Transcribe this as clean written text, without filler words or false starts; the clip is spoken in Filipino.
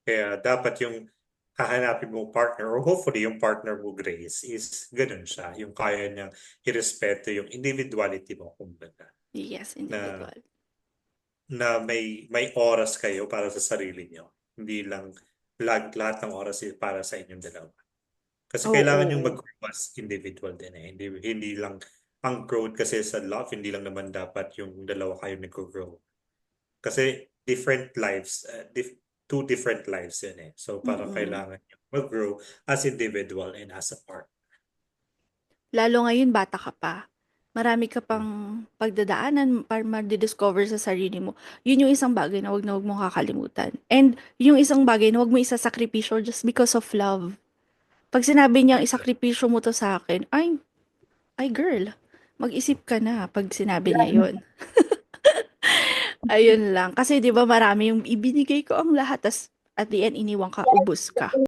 Kaya dapat yung hahanapin mong partner or hopefully yung partner mo, Grace, is ganun siya. Yung kaya niyang irespeto yung individuality mo, kumbaga. Yes, Na, individual. na may oras kayo para sa sarili niyo. Hindi lang lahat ng oras is para sa inyong dalawa. Kasi kailangan yung Oo. mag-grow as individual din eh. Hindi lang ang growth kasi sa love, hindi lang naman dapat yung dalawa kayo nag-grow. Kasi different lives, two different lives yun eh. So parang Mm. kailangan yung mag-grow as individual and as a part. Lalo ngayon bata ka pa. Marami ka pang pagdadaanan para madi-discover sa sarili mo. Yun yung isang bagay na wag mo kakalimutan. And yung isang bagay na wag mo isasakripisyo just because of love. Pag sinabi niyang isakripisyo mo to sa akin, ay girl, mag-isip ka na pag sinabi niya yun. Ayun lang. Kasi 'di ba marami yung ibinigay ko ang lahat tas at the end iniwan ka, ubos ka.